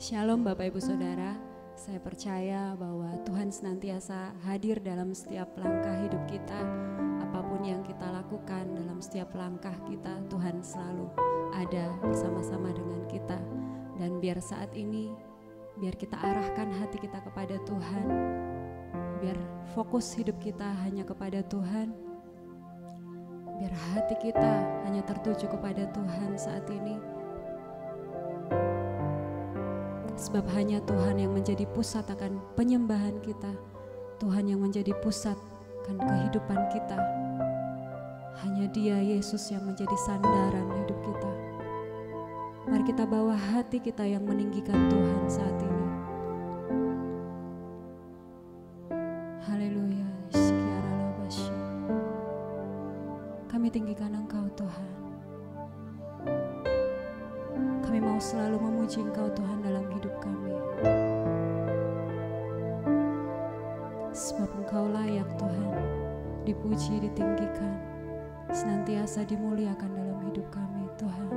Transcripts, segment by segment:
Shalom Bapak Ibu Saudara, saya percaya bahwa Tuhan senantiasa hadir dalam setiap langkah hidup kita. Apapun yang kita lakukan dalam setiap langkah kita, Tuhan selalu ada bersama-sama dengan kita. Dan biar saat ini, biar kita arahkan hati kita kepada Tuhan, biar fokus hidup kita hanya kepada Tuhan, biar hati kita hanya tertuju kepada Tuhan saat ini. Sebab hanya Tuhan yang menjadi pusat akan penyembahan kita. Tuhan yang menjadi pusat akan kehidupan kita. Hanya Dia, Yesus, yang menjadi sandaran hidup kita. Mari kita bawa hati kita yang meninggikan Tuhan saat ini. Haleluya. Kami tinggikan Engkau Tuhan. Kami mau selalu memuji Engkau Tuhan dalam hidup kami. Sebab Engkau layak Tuhan, dipuji, ditinggikan, senantiasa dimuliakan dalam hidup kami Tuhan.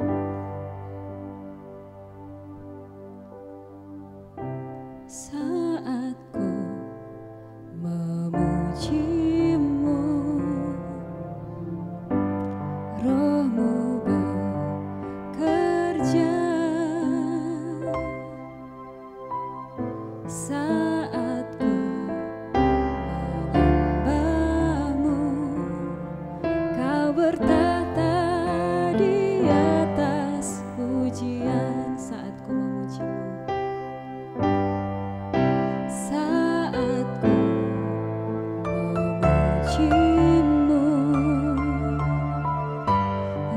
Saat ku memuji-Mu, Roh-Mu bekerja. Saat ku menyembah-Mu, Kau bertahta di atas pujian. Saat ku memuji-Mu, saat ku memuji-Mu,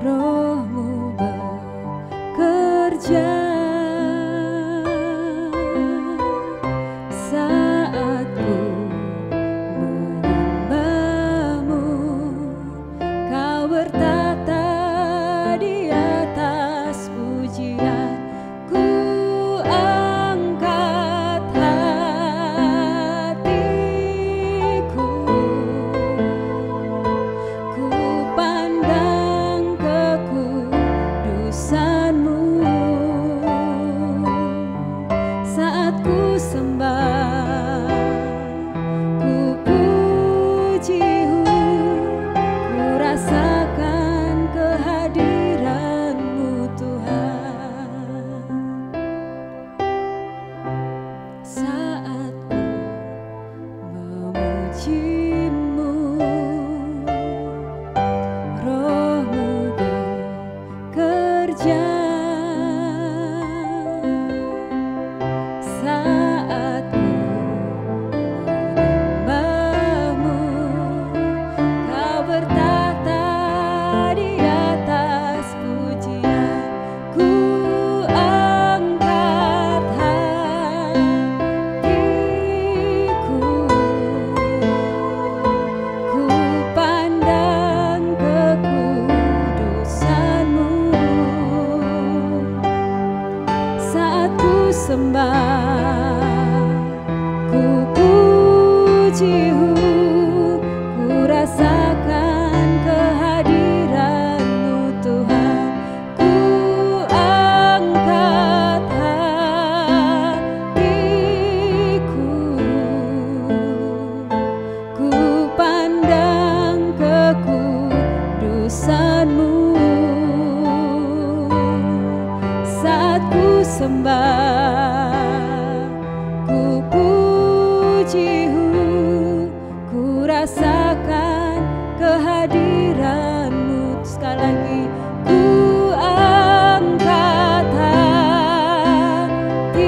Roh-Mu bekerja. Saat ku menyembah-Mu, Kau bertahta di atas pujian. Ku angkat hatiku, ku pandang kekudusan-Mu. Saat ku sembah, ku puji-Mu, ku rasakan kehadiran-Mu Tuhan. Saat ku memuji-Mu, Roh-Mu bekerja. Saat ku menyembah-Mu, Kau bertahta di atas pujian. Ku angkat hatiku, ku pandang kekudusan-Mu. Saat ku sembah, ku puji-Mu, ku rasakan kehadiran-Mu Tuhan. Ku angkat hatiku, ku pandang kekudusan-Mu. Saat ku sembah, ku puji-Mu, ku rasakan kehadiran-Mu. Sekali lagi, ku angkat hatiku,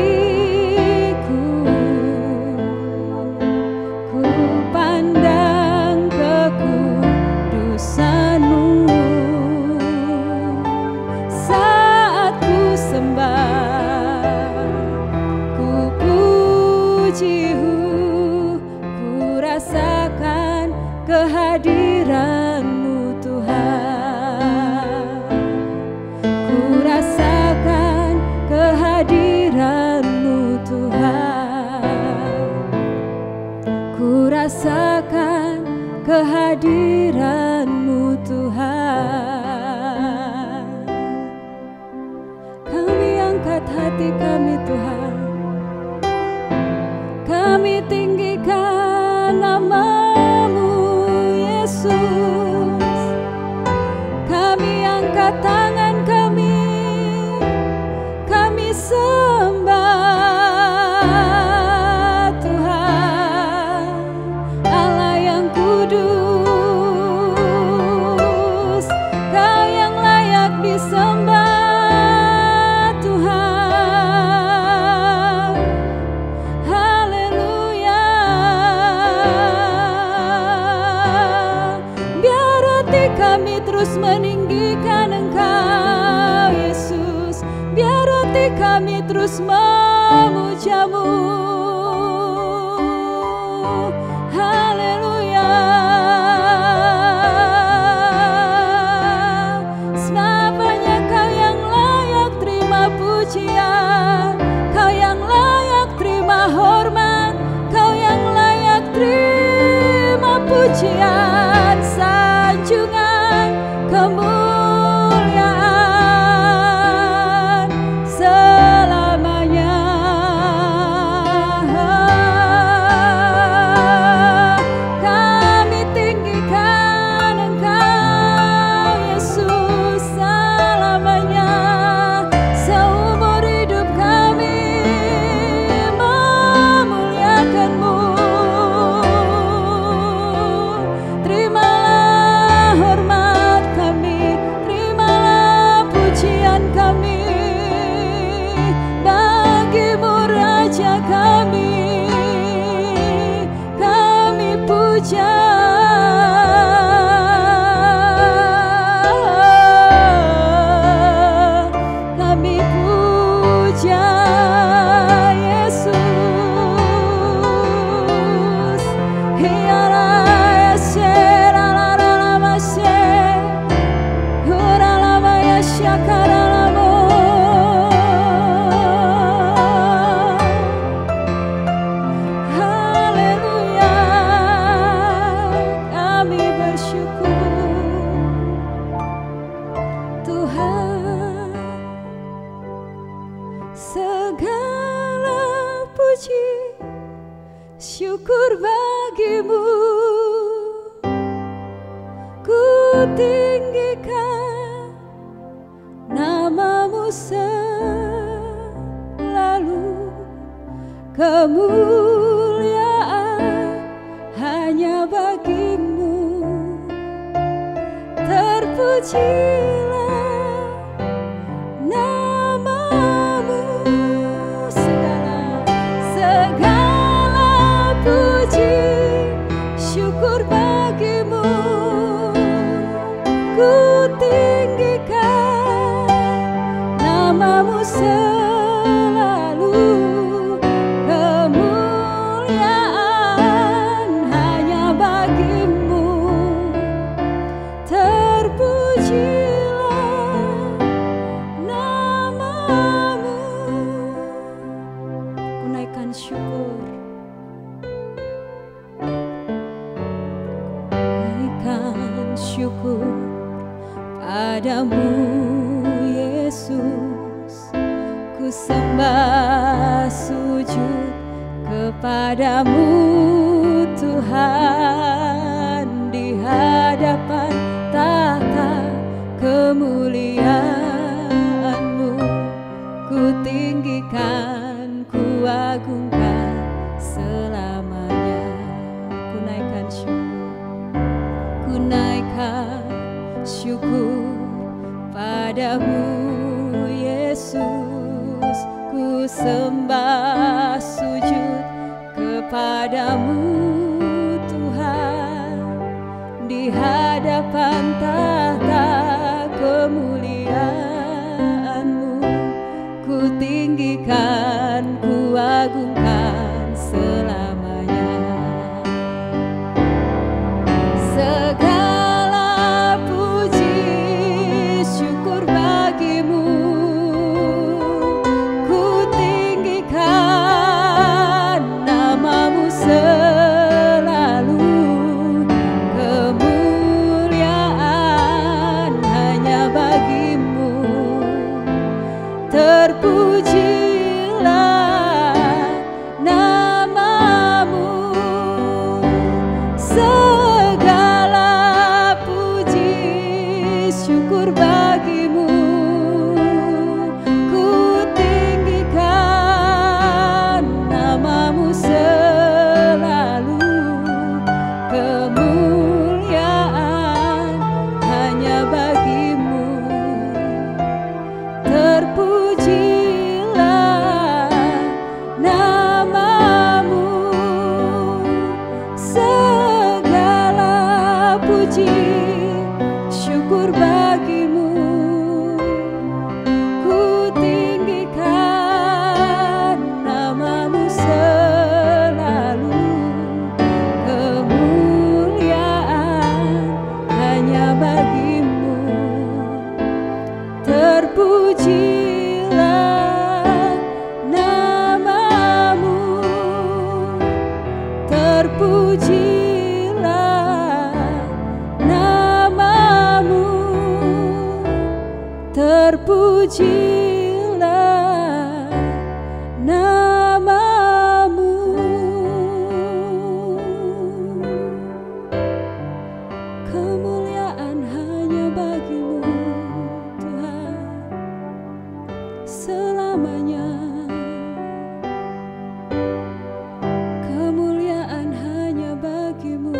ku pandang kekudusan-Mu. Saat ku sembah, ku puji-Mu, ku rasakan kehadiran-Mu Tuhan. Ku rasakan kehadiran-Mu Tuhan. Ku rasakan kehadiran-Mu Tuhan. Kami angkat hati kami Tuhan, kami terus meninggikan Engkau Yesus, biar hati kami terus memuja-Mu. Haleluya. Selamanya Kau yang layak terima pujian, Kau yang layak terima hormat, Kau yang layak terima pujian, sanjungan, kemuliaan selamanya. Kami tinggikan Engkau Yesus selamanya, seumur hidup kami memuliakan-Mu. Terimalah hormat kami, terimalah pujian kami, bagi-Mu Raja kami puja. Kami puja Yesus. Haleluya, kami bersyukur Tuhan. Segala puji syukur bagi-Mu, ku tinggikan nama-Mu selalu. Kemuliaan hanya bagi-Mu, terpujilah nama-Mu. Segala puji syukur bagi-Mu, ku tinggikan nama-Mu selalu. Kemuliaan hanya bagi-Mu, terpujilah nama-Mu. Ku naikkan syukur, naikkan syukur padamu Yesus. Ku sembah sujud kepadamu Tuhan, di hadapan tahta kemuliaan-Mu. Ku tinggikan, ku agungkan selamanya. Ku naikkan syukur, ku naikkan syukur padamu Yesus. Ku sembah sujud kepadamu Tuhan, di hadapan tahta kemuliaan-Mu. Ku tinggikan, ku agungkan selamanya. Segala puji syukur bagi-Mu, ku tinggikan nama-Mu selalu. Kemuliaan hanya bagi-Mu, terpujilah nama terpujilah namamu. Kemuliaan hanya bagimu Tuhan selamanya. Kemuliaan hanya bagimu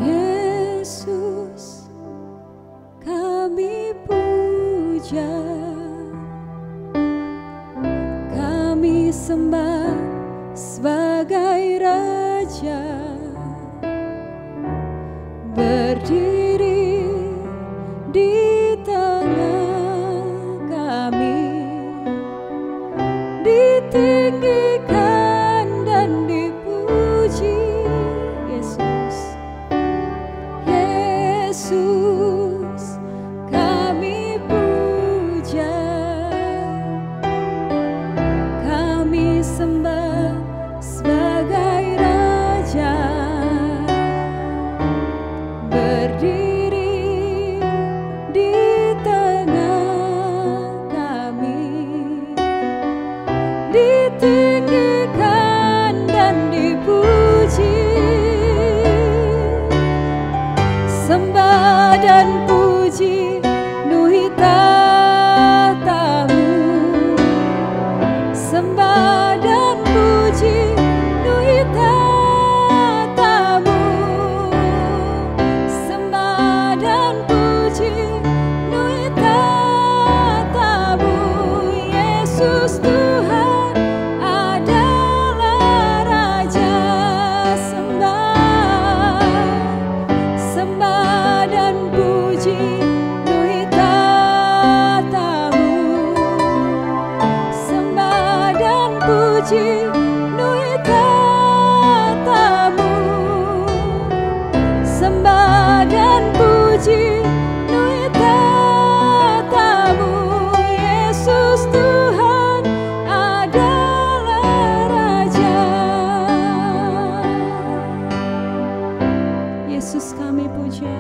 Yesus, kami puja, kami sembah sebagai Raja, berdiri di tengah kami, ditinggikan dan dipuji. Yesus, Yesus, kami puja, kami sembah sebagai Raja, berdiri di tengah kami, ditinggikan dan dipuji. Sembah dan puji nuhita tamu, sembah dan puji nuhita tamu, sembah dan puji nuhita tamu. Yesus Tuhan adalah Raja, sembah dan puji nuhita tamu, sembah dan puji nuhita tamu, sembah dan puji nuhita tamu. Yesus Tuhan adalah Raja. Yesus kami puja,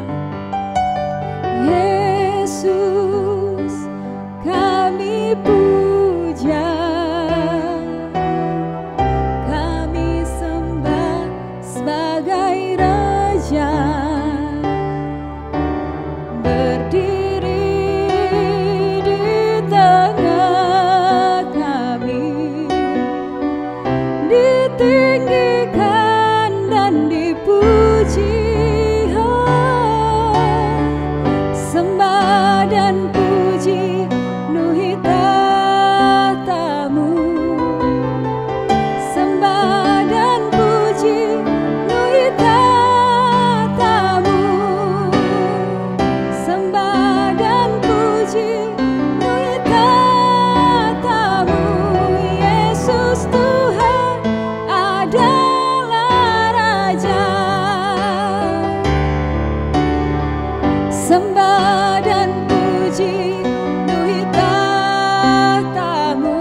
Yesus kami puja, kami sembah sebagai Raja, berdiri di tengah kami, ditinggikan dan dipuji. Sembah dan puji nuhita tamu, sembah dan puji nuhita tamu, sembah dan puji nuhita tamu. Yesus Tuhan adalah Raja, sembah dan puji nuhita tamu,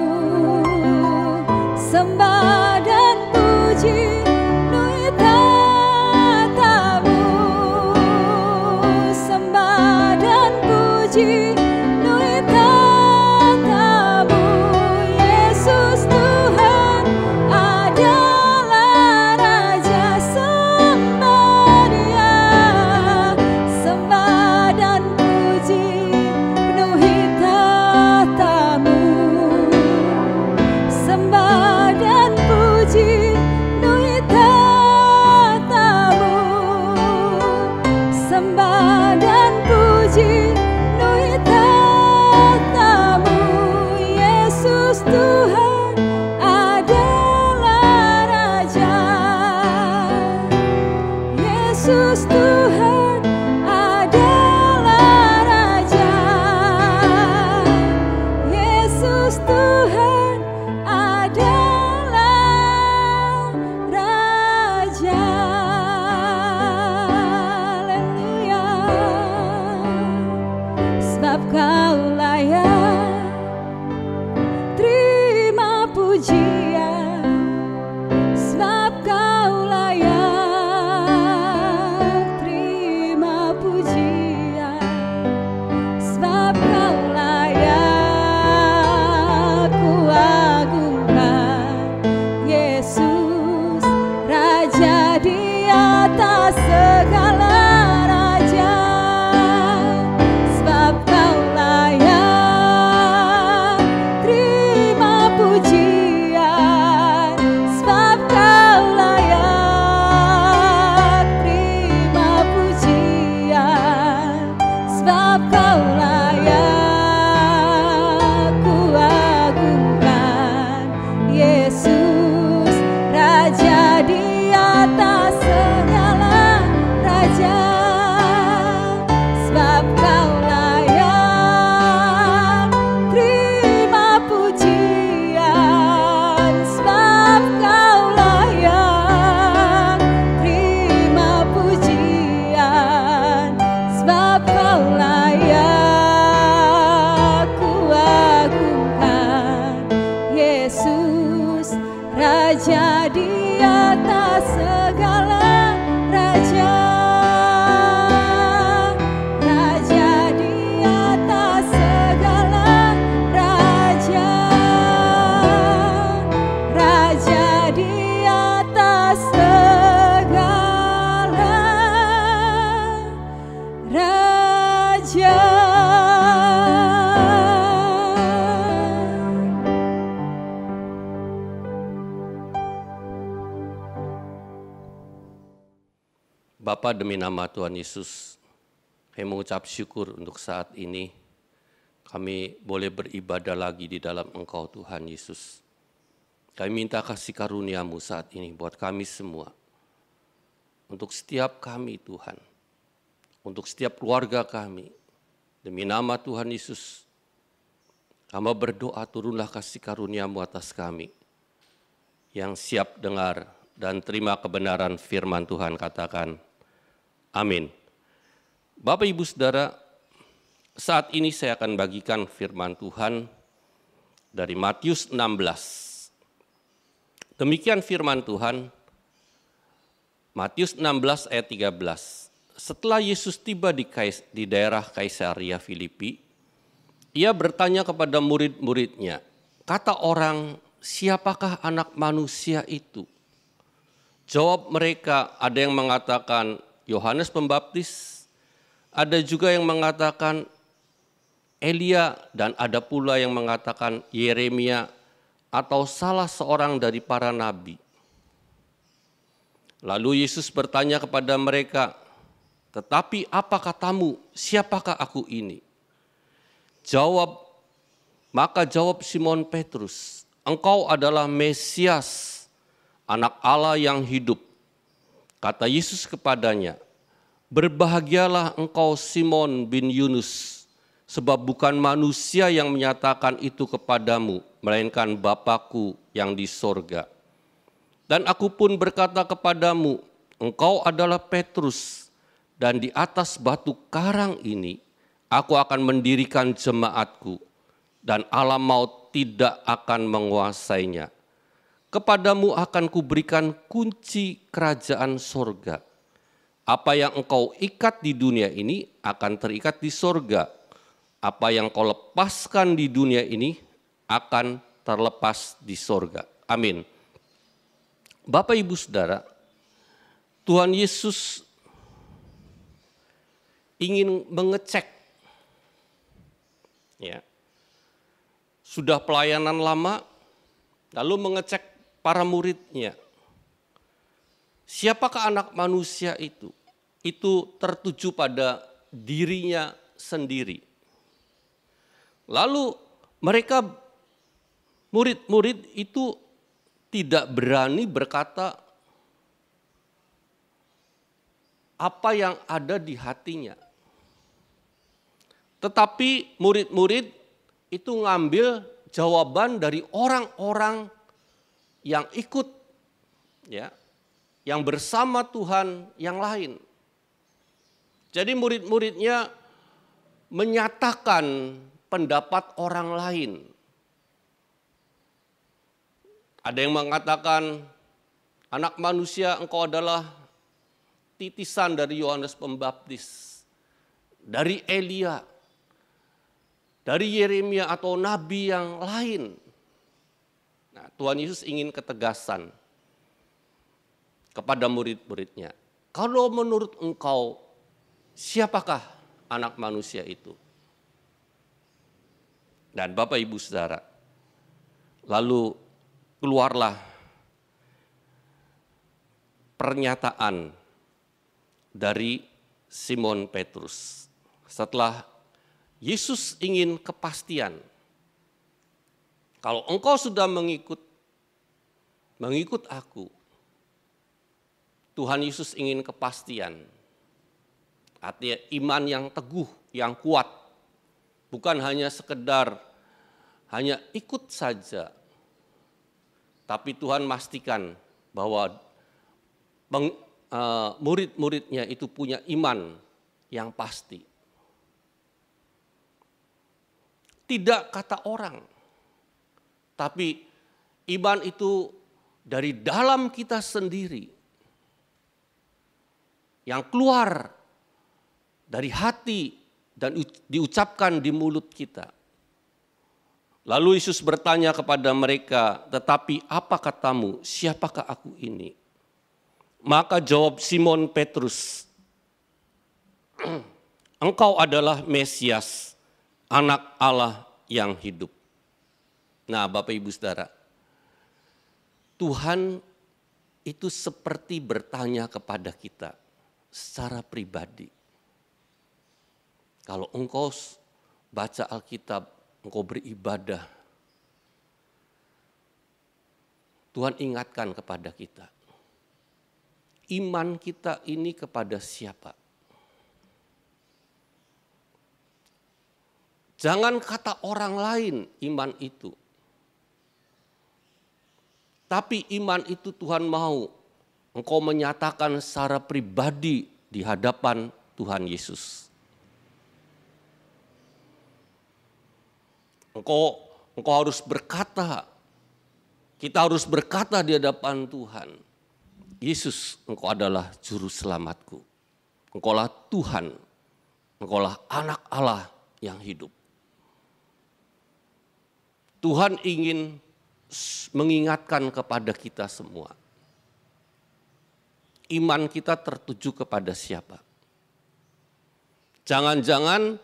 sembah dan puji nuhita tamu, sembah dan puji nuhita tamu. Yesus Tuhan adalah Raja, sembah Dia, sembah dan puji nuhita tamu, sembah dan puji nuhita tamu, sembah dan puji nuhita tamu. Yesus Tuhan adalah Raja, Yesus Tuhan adalah Raja, Yesus Tuhan adalah Raja. Haleluya. Sebab Kau layak terima pujian, sebab Kau layak Bapa, demi nama Tuhan Yesus, kami mengucap syukur untuk saat ini kami boleh beribadah lagi di dalam Engkau Tuhan Yesus. Kami minta kasih karunia-Mu saat ini buat kami semua. Untuk setiap kami Tuhan, untuk setiap keluarga kami, demi nama Tuhan Yesus, kami berdoa turunlah kasih karunia-Mu atas kami, yang siap dengar dan terima kebenaran firman Tuhan. Katakan, amin. Bapak, Ibu, Saudara, saat ini saya akan bagikan firman Tuhan dari Matius 16. Demikian firman Tuhan, Matius 16 ayat 13. Setelah Yesus tiba di daerah Kaisaria Filipi, ia bertanya kepada murid-muridnya, kata orang, siapakah anak manusia itu? Jawab mereka, ada yang mengatakan Yohanes Pembaptis, ada juga yang mengatakan Elia, dan ada pula yang mengatakan Yeremia atau salah seorang dari para nabi. Lalu Yesus bertanya kepada mereka, tetapi apa katamu, siapakah aku ini? Maka jawab Simon Petrus, engkau adalah Mesias, Anak Allah yang hidup. Kata Yesus kepadanya, berbahagialah engkau Simon bin Yunus, sebab bukan manusia yang menyatakan itu kepadamu, melainkan Bapa-Ku yang di sorga. Dan aku pun berkata kepadamu, engkau adalah Petrus, dan di atas batu karang ini aku akan mendirikan jemaatku, dan alam maut tidak akan menguasainya. Kepadamu akan kuberikan kunci kerajaan sorga. Apa yang engkau ikat di dunia ini akan terikat di sorga. Apa yang kau lepaskan di dunia ini akan terlepas di sorga. Amin. Bapak, Ibu, Saudara, Tuhan Yesus ingin mengecek, ya, sudah pelayanan lama, lalu mengecek para muridnya. Siapakah anak manusia itu? Itu tertuju pada dirinya sendiri. Lalu mereka, murid-murid itu tidak berani berkata apa yang ada di hatinya. Tetapi murid-murid itu ngambil jawaban dari orang-orang yang ikut, ya, yang bersama Tuhan yang lain. Jadi murid-muridnya menyatakan pendapat orang lain. Ada yang mengatakan, anak manusia engkau adalah titisan dari Yohanes Pembaptis, dari Elia, dari Yeremia atau nabi yang lain. Nah, Tuhan Yesus ingin ketegasan kepada murid-muridnya. Kalau menurut engkau, siapakah anak manusia itu? Dan Bapak, Ibu, Saudara, lalu keluarlah pernyataan dari Simon Petrus. Setelah Yesus ingin kepastian, kalau engkau sudah mengikut aku, Tuhan Yesus ingin kepastian. Artinya iman yang teguh, yang kuat. Bukan hanya sekedar, hanya ikut saja. Tapi Tuhan pastikan bahwa murid-muridnya itu punya iman yang pasti. Tidak kata orang, tapi iman itu dari dalam kita sendiri, yang keluar dari hati dan diucapkan di mulut kita. Lalu Yesus bertanya kepada mereka, tetapi apa katamu, siapakah aku ini? Maka jawab Simon Petrus, engkau adalah Mesias, Anak Allah yang hidup. Nah, Bapak, Ibu, Saudara, Tuhan itu seperti bertanya kepada kita, secara pribadi. Kalau engkau baca Alkitab, engkau beribadah, Tuhan ingatkan kepada kita. Iman kita ini kepada siapa? Jangan kata orang lain iman itu. Tapi iman itu Tuhan mau engkau menyatakan secara pribadi di hadapan Tuhan Yesus. Engkau harus berkata, kita harus berkata di hadapan Tuhan, Yesus, engkau adalah juru selamatku. Engkaulah Tuhan, engkaulah anak Allah yang hidup. Tuhan ingin mengingatkan kepada kita semua. Iman kita tertuju kepada siapa? Jangan-jangan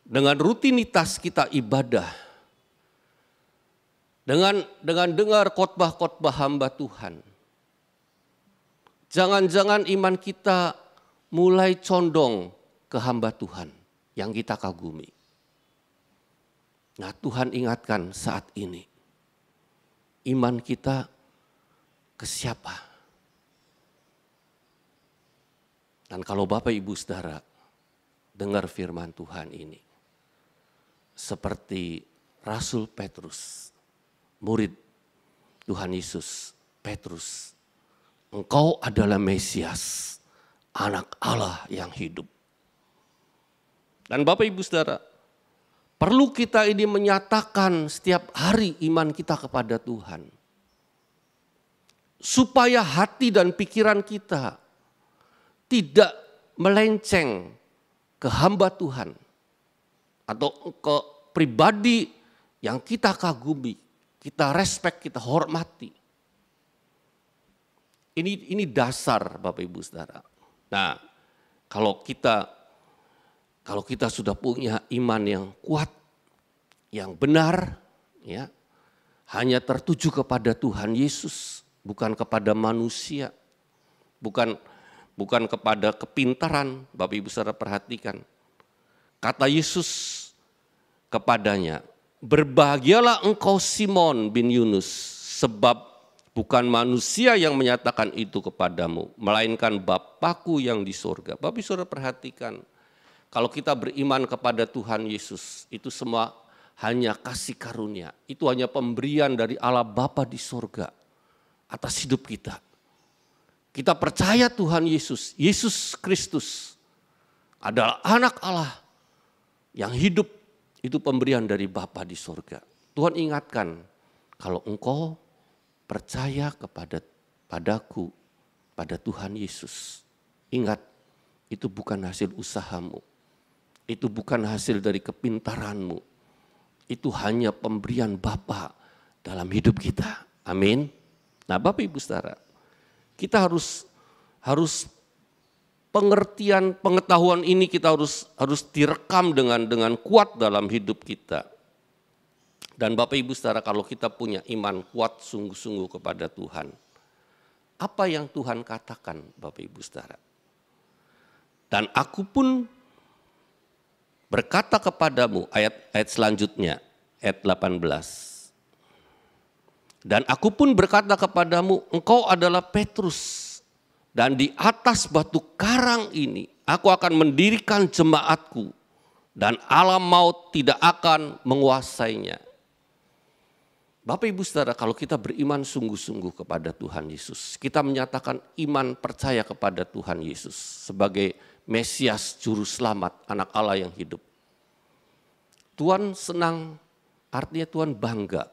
dengan rutinitas kita ibadah, dengan dengar khotbah-khotbah hamba Tuhan, jangan-jangan iman kita mulai condong ke hamba Tuhan yang kita kagumi. Nah, Tuhan ingatkan saat ini, iman kita ke siapa? Dan kalau Bapak Ibu Saudara dengar firman Tuhan ini, seperti Rasul Petrus, murid Tuhan Yesus, Petrus, engkau adalah Mesias, anak Allah yang hidup. Dan Bapak Ibu Saudara, perlu kita ini menyatakan setiap hari iman kita kepada Tuhan. Supaya hati dan pikiran kita tidak melenceng ke hamba Tuhan. Atau ke pribadi yang kita kagumi, kita respect, kita hormati. Ini dasar Bapak Ibu Saudara. Nah, kalau kita sudah punya iman yang kuat, yang benar, ya, hanya tertuju kepada Tuhan Yesus, bukan kepada manusia, bukan kepada kepintaran. Bapak Ibu Saudara perhatikan, kata Yesus kepadanya, berbahagialah engkau Simon bin Yunus, sebab bukan manusia yang menyatakan itu kepadamu, melainkan Bapa-Ku yang di surga. Bapak Ibu Saudara perhatikan, kalau kita beriman kepada Tuhan Yesus, itu semua hanya kasih karunia. Itu hanya pemberian dari Allah Bapa di surga atas hidup kita. Kita percaya Tuhan Yesus, Yesus Kristus adalah anak Allah yang hidup, itu pemberian dari Bapa di surga. Tuhan ingatkan, kalau engkau percaya padaku, pada Tuhan Yesus, ingat, itu bukan hasil usahamu. Itu bukan hasil dari kepintaranmu. Itu hanya pemberian Bapa dalam hidup kita. Amin. Nah, Bapak Ibu Saudara, kita harus pengetahuan ini kita harus direkam dengan kuat dalam hidup kita. Dan Bapak Ibu Saudara, kalau kita punya iman kuat sungguh-sungguh kepada Tuhan, apa yang Tuhan katakan Bapak Ibu Saudara? Dan aku pun berkata kepadamu, ayat selanjutnya, ayat 18. Dan aku pun berkata kepadamu, engkau adalah Petrus, dan di atas batu karang ini aku akan mendirikan jemaatku, dan alam maut tidak akan menguasainya. Bapak Ibu Saudara, kalau kita beriman sungguh-sungguh kepada Tuhan Yesus, kita menyatakan iman percaya kepada Tuhan Yesus sebagai Mesias, Juru Selamat, anak Allah yang hidup. Tuhan senang, artinya Tuhan bangga.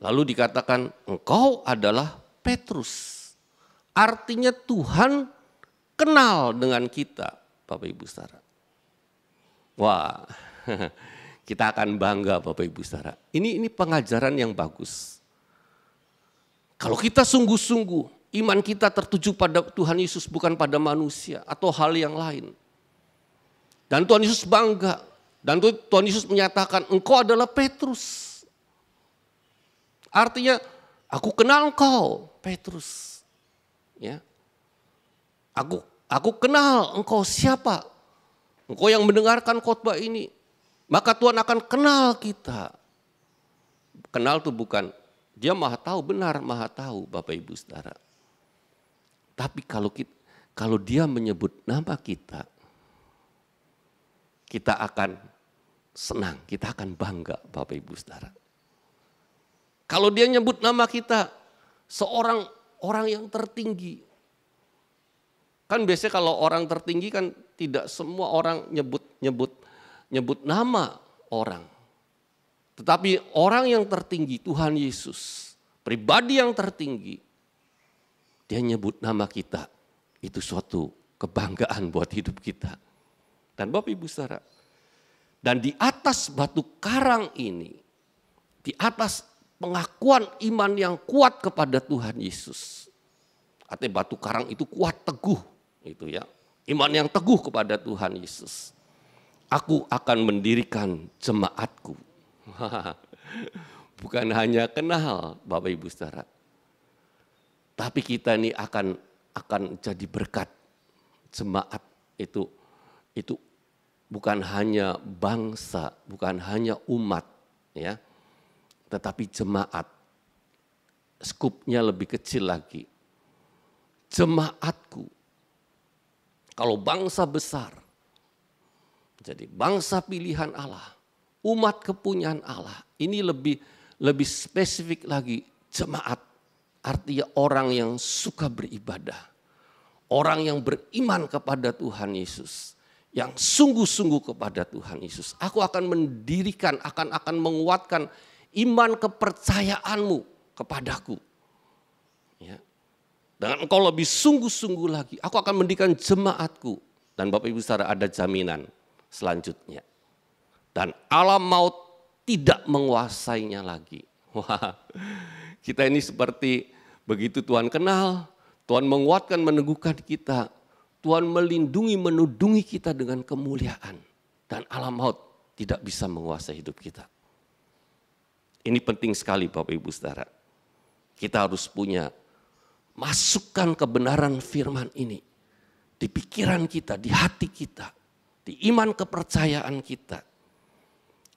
Lalu dikatakan, engkau adalah Petrus. Artinya Tuhan kenal dengan kita, Bapak Ibu Saudara. Wah, kita akan bangga Bapak Ibu Saudara. Ini pengajaran yang bagus. Kalau kita sungguh-sungguh, iman kita tertuju pada Tuhan Yesus, bukan pada manusia atau hal yang lain. Dan Tuhan Yesus bangga. Dan Tuhan Yesus menyatakan, engkau adalah Petrus. Artinya, aku kenal engkau, Petrus. Ya. Aku kenal engkau siapa. Engkau yang mendengarkan khotbah ini. Maka Tuhan akan kenal kita. Kenal itu bukan, dia maha tahu, benar maha tahu Bapak Ibu Saudara. Tapi kalau dia menyebut nama kita akan senang, kita akan bangga Bapak Ibu Saudara. Kalau dia nyebut nama kita, seorang orang yang tertinggi. Kan biasanya kalau orang tertinggi kan tidak semua orang nyebut nama orang. Tetapi orang yang tertinggi, Tuhan Yesus, pribadi yang tertinggi, dia nyebut nama kita. Itu suatu kebanggaan buat hidup kita. Dan Bapak Ibu Saudara, dan di atas batu karang ini, di atas pengakuan iman yang kuat kepada Tuhan Yesus. Artinya batu karang itu kuat, teguh. Itu ya, iman yang teguh kepada Tuhan Yesus. Aku akan mendirikan jemaatku. Bukan hanya kenal Bapak Ibu Saudara. Tapi kita ini akan jadi berkat. Jemaat itu bukan hanya bangsa, bukan hanya umat, ya. Tetapi jemaat. Skupnya lebih kecil lagi. Jemaatku. Kalau bangsa besar, jadi bangsa pilihan Allah, umat kepunyaan Allah, ini lebih spesifik lagi, jemaat. Artinya orang yang suka beribadah, orang yang beriman kepada Tuhan Yesus, yang sungguh-sungguh kepada Tuhan Yesus. Aku akan mendirikan, akan menguatkan iman kepercayaanmu kepadaku. Ya. Dengan engkau lebih sungguh-sungguh lagi, aku akan mendirikan jemaatku. Dan Bapak Ibu Saudara, ada jaminan selanjutnya. Dan alam maut tidak menguasainya lagi. Wah, kita ini seperti begitu Tuhan kenal, Tuhan menguatkan, meneguhkan kita. Tuhan melindungi, menudungi kita dengan kemuliaan. Dan alam maut tidak bisa menguasai hidup kita. Ini penting sekali Bapak Ibu Saudara. Kita harus punya, masukkan kebenaran firman ini di pikiran kita, di hati kita, di iman kepercayaan kita.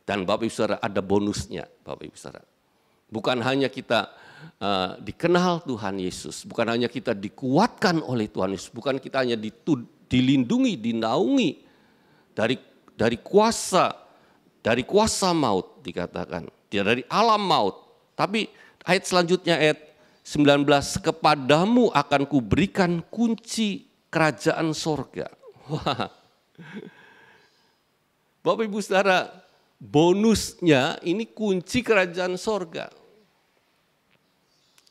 Dan Bapak Ibu Saudara, ada bonusnya Bapak Ibu Saudara. Bukan hanya kita dikenal Tuhan Yesus, bukan hanya kita dikuatkan oleh Tuhan Yesus, bukan kita hanya dilindungi, dinaungi dari kuasa maut dikatakan, dari alam maut. Tapi ayat selanjutnya ayat 19, kepadamu akan kuberikan kunci kerajaan sorga. Wah. Bapak Ibu Saudara, bonusnya ini kunci kerajaan sorga.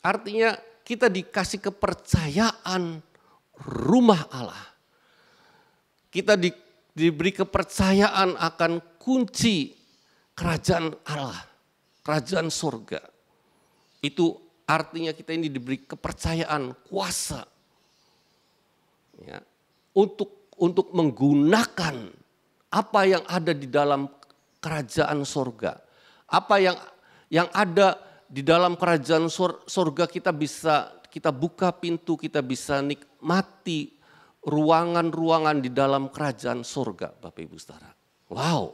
Artinya kita dikasih kepercayaan rumah Allah. Kita diberi kepercayaan akan kunci kerajaan Allah, kerajaan sorga. Itu artinya kita ini diberi kepercayaan, kuasa, ya, untuk menggunakan apa yang ada di dalam kerajaan sorga. Apa yang ada di dalam kerajaan sorga, kita buka pintu, kita bisa nikmati ruangan-ruangan di dalam kerajaan sorga, Bapak Ibu Saudara. Wow,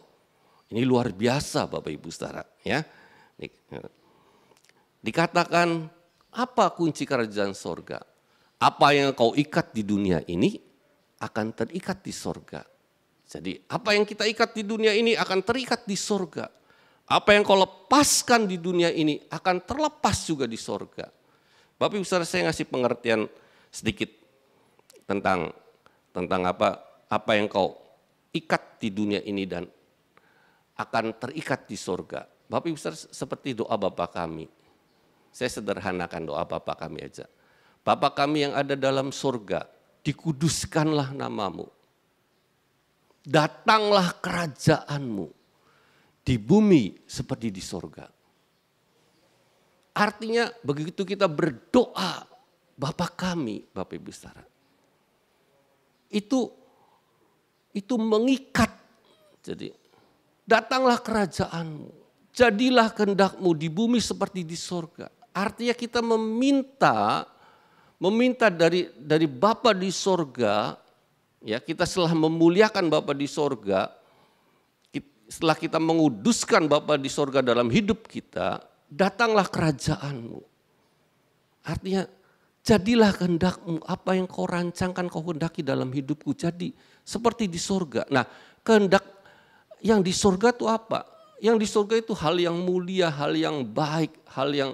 ini luar biasa Bapak Ibu Saudara. Ya. Dikatakan apa kunci kerajaan sorga? Apa yang kau ikat di dunia ini akan terikat di sorga. Jadi apa yang kita ikat di dunia ini akan terikat di sorga. Apa yang kau lepaskan di dunia ini akan terlepas juga di sorga. Bapak Ibu Saudara, saya ngasih pengertian sedikit tentang apa yang kau ikat di dunia ini dan akan terikat di sorga. Bapak Ibu Saudara, seperti doa Bapa kami. Saya sederhanakan doa Bapa kami aja. Bapa kami yang ada dalam sorga, dikuduskanlah namamu. Datanglah kerajaanmu. Di bumi seperti di sorga. Artinya begitu kita berdoa, Bapa kami, Bapak Ibu Saudara, itu mengikat. Jadi datanglah kerajaanmu, jadilah kehendakmu di bumi seperti di sorga. Artinya kita meminta meminta dari Bapa di sorga, ya kita setelah memuliakan Bapa di sorga, setelah kita menguduskan Bapa di sorga dalam hidup kita, datanglah kerajaan-Mu. Artinya jadilah kehendak-Mu, apa yang Kau rancangkan, Kau kehendaki dalam hidupku, jadi seperti di sorga. Nah, kehendak yang di sorga itu apa? Yang di sorga itu hal yang mulia, hal yang baik, hal yang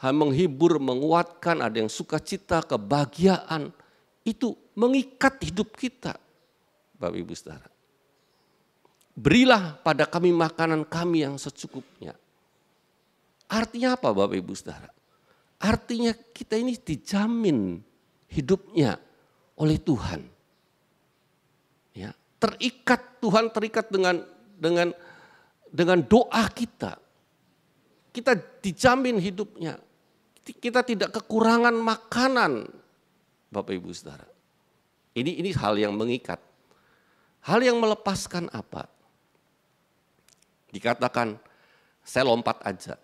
menghibur, menguatkan, ada yang sukacita, kebahagiaan. Itu mengikat hidup kita, Bapak Ibu Saudara. Berilah pada kami makanan kami yang secukupnya. Artinya apa Bapak Ibu Saudara? Artinya kita ini dijamin hidupnya oleh Tuhan. Ya, Tuhan terikat dengan doa kita. Kita dijamin hidupnya. Kita tidak kekurangan makanan, Bapak Ibu Saudara. Ini hal yang mengikat. Hal yang melepaskan apa? Dikatakan, saya lompat aja.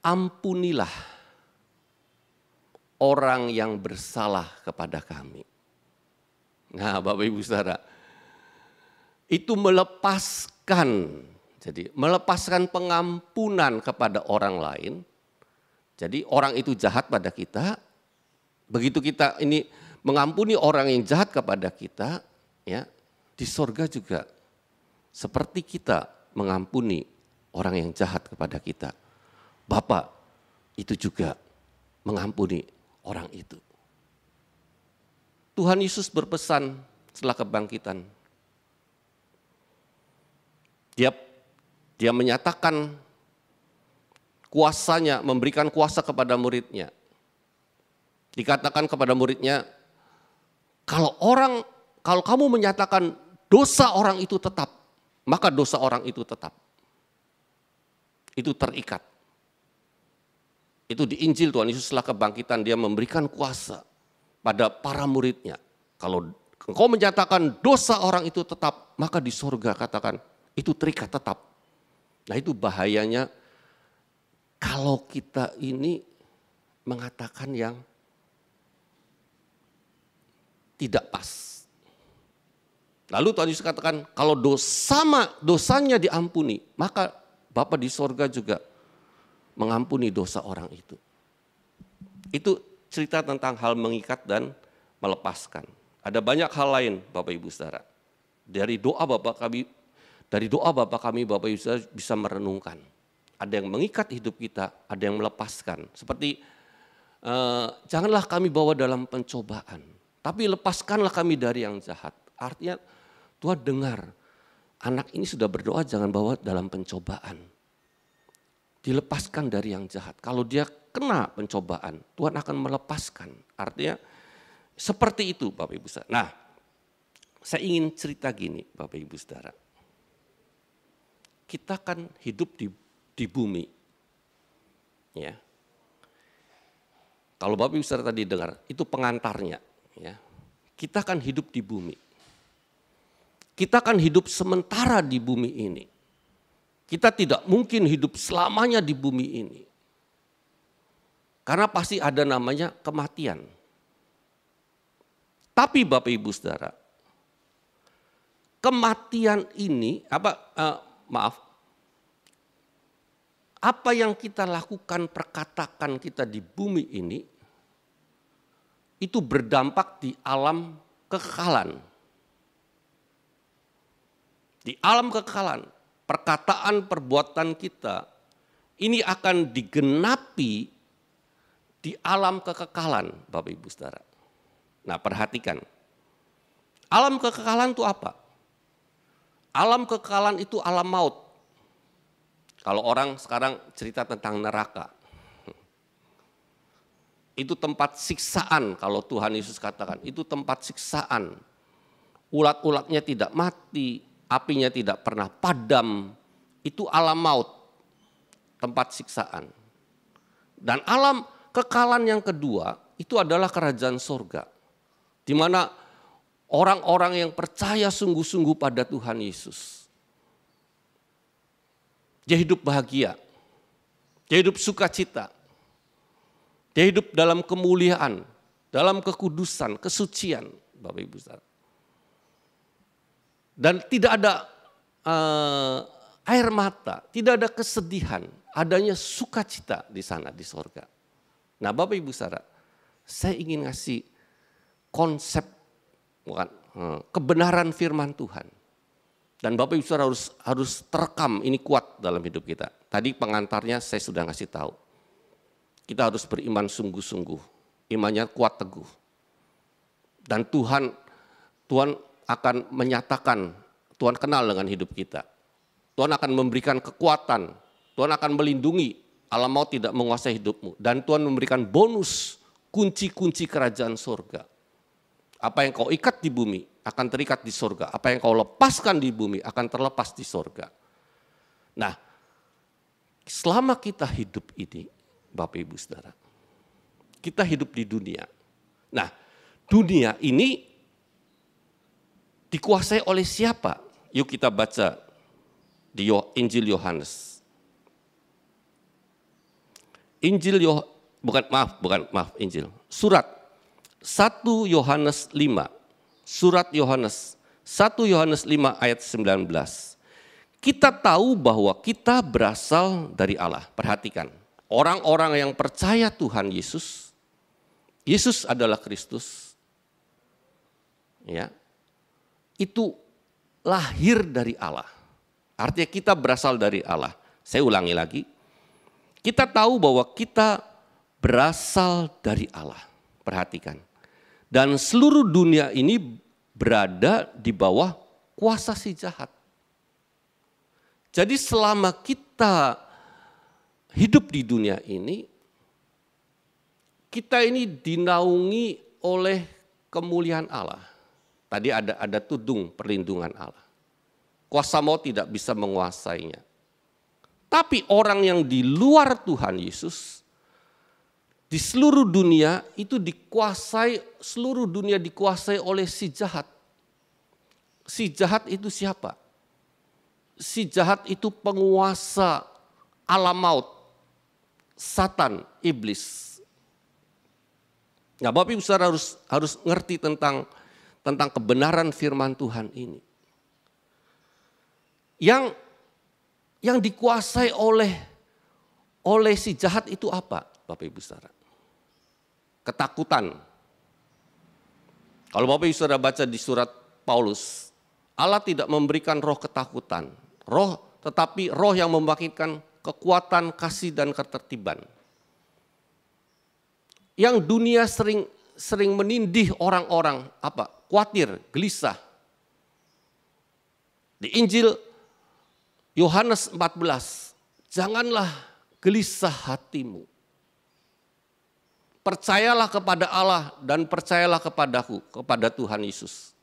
Ampunilah orang yang bersalah kepada kami. Nah, Bapak Ibu Saudara, itu melepaskan. Jadi melepaskan pengampunan kepada orang lain. Jadi orang itu jahat pada kita. Begitu kita ini mengampuni orang yang jahat kepada kita, ya di sorga juga seperti kita mengampuni orang yang jahat kepada kita. Bapa itu juga mengampuni orang itu. Tuhan Yesus berpesan setelah kebangkitan. Dia menyatakan kuasanya, memberikan kuasa kepada muridnya. Dikatakan kepada muridnya, kalau kamu menyatakan dosa orang itu tetap, maka dosa orang itu tetap. Itu terikat. Itu di Injil Tuhan Yesus setelah kebangkitan, dia memberikan kuasa pada para muridnya. Kalau engkau menyatakan dosa orang itu tetap, maka di surga katakan itu terikat tetap. Nah itu bahayanya kalau kita ini mengatakan yang tidak pas. Lalu Tuhan Yesus katakan kalau dosanya diampuni, maka Bapa di sorga juga mengampuni dosa orang itu. Itu cerita tentang hal mengikat dan melepaskan. Ada banyak hal lain Bapak Ibu Saudara. Dari doa Bapak kami Bapak Ibu Saudara bisa merenungkan. Ada yang mengikat hidup kita, ada yang melepaskan. Seperti janganlah kami bawa dalam pencobaan, tapi lepaskanlah kami dari yang jahat. Artinya Tuhan dengar, anak ini sudah berdoa jangan bawa dalam pencobaan. Dilepaskan dari yang jahat. Kalau dia kena pencobaan, Tuhan akan melepaskan. Artinya seperti itu Bapak Ibu Saudara. Nah, saya ingin cerita gini Bapak Ibu Saudara. Kita kan hidup di bumi. Ya. Kalau Bapak Ibu Saudara tadi dengar, itu pengantarnya. Ya. Kita kan hidup di bumi. Kita kan hidup sementara di bumi ini. Kita tidak mungkin hidup selamanya di bumi ini. Karena pasti ada namanya kematian. Tapi Bapak Ibu Saudara, kematian ini, apa yang kita lakukan, perkatakan kita di bumi ini, itu berdampak di alam kekekalan. Di alam kekekalan, perkataan, perbuatan kita, ini akan digenapi di alam kekekalan, Bapak Ibu Saudara. Nah perhatikan, alam kekekalan itu apa? Alam kekekalan itu alam maut. Kalau orang sekarang cerita tentang neraka. Itu tempat siksaan kalau Tuhan Yesus katakan. Itu tempat siksaan. Ulat-ulatnya tidak mati, apinya tidak pernah padam. Itu alam maut, tempat siksaan. Dan alam kekekalan yang kedua itu adalah kerajaan sorga. Di mana orang-orang yang percaya sungguh-sungguh pada Tuhan Yesus. Dia hidup bahagia, dia hidup sukacita, dia hidup dalam kemuliaan, dalam kekudusan, kesucian, Bapak Ibu Saudara. Dan tidak ada air mata, tidak ada kesedihan, adanya sukacita di sana di sorga. Nah Bapak Ibu Saudara, saya ingin ngasih konsep kebenaran firman Tuhan. Dan Bapak Ibu Saudara harus terekam ini kuat dalam hidup kita. Tadi pengantarnya saya sudah ngasih tahu. Kita harus beriman sungguh-sungguh, imannya kuat teguh. Dan Tuhan akan menyatakan, Tuhan kenal dengan hidup kita. Tuhan akan memberikan kekuatan, Tuhan akan melindungi, alam maut tidak menguasai hidupmu. Dan Tuhan memberikan bonus, kunci-kunci kerajaan surga. Apa yang kau ikat di bumi akan terikat di surga. Apa yang kau lepaskan di bumi akan terlepas di surga. Nah, selama kita hidup ini, Bapak Ibu Saudara, kita hidup di dunia. Nah, dunia ini dikuasai oleh siapa? Yuk kita baca di Injil Yohanes. Surat 1 Yohanes 5. Surat Yohanes 1 Yohanes 5 ayat 19. Kita tahu bahwa kita berasal dari Allah. Perhatikan, orang-orang yang percaya Tuhan Yesus, Yesus adalah Kristus, ya, itu lahir dari Allah. Artinya kita berasal dari Allah. Saya ulangi lagi. Kita tahu bahwa kita berasal dari Allah. Perhatikan. Dan seluruh dunia ini berada di bawah kuasa si jahat. Jadi selama kita hidup di dunia ini, kita ini dinaungi oleh kemuliaan Allah. Tadi ada tudung perlindungan Allah. Kuasa maut tidak bisa menguasainya. Tapi orang yang di luar Tuhan Yesus, di seluruh dunia itu seluruh dunia dikuasai oleh si jahat. Si jahat itu siapa? Si jahat itu penguasa alam maut, Satan, iblis. Nah, Bapak Ibu Saudara harus ngerti tentang kebenaran firman Tuhan ini. Yang dikuasai oleh si jahat itu apa, Bapak Ibu Saudara? Ketakutan. Kalau Bapak Ibu Saudara baca di surat Paulus, Allah tidak memberikan roh ketakutan, tetapi roh yang membangkitkan kekuatan, kasih dan ketertiban. Yang dunia sering menindih orang-orang apa? Khawatir, gelisah. Di Injil Yohanes 14, janganlah gelisah hatimu. Percayalah kepada Allah dan percayalah kepadaku, kepada Tuhan Yesus.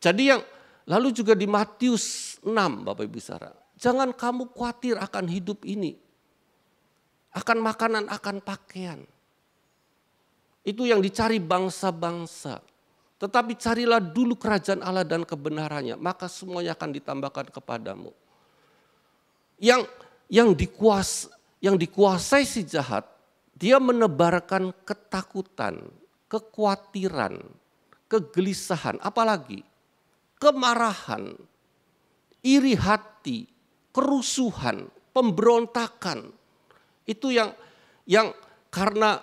Jadi lalu juga di Matius 6, Bapak Ibu Saudara, jangan kamu khawatir akan hidup ini, akan makanan, akan pakaian. Itu yang dicari bangsa-bangsa. Tetapi carilah dulu kerajaan Allah dan kebenarannya, maka semuanya akan ditambahkan kepadamu. Yang dikuasai si jahat, dia menebarkan ketakutan, kekhawatiran, kegelisahan, apalagi kemarahan, iri hati, kerusuhan, pemberontakan. Itu yang karena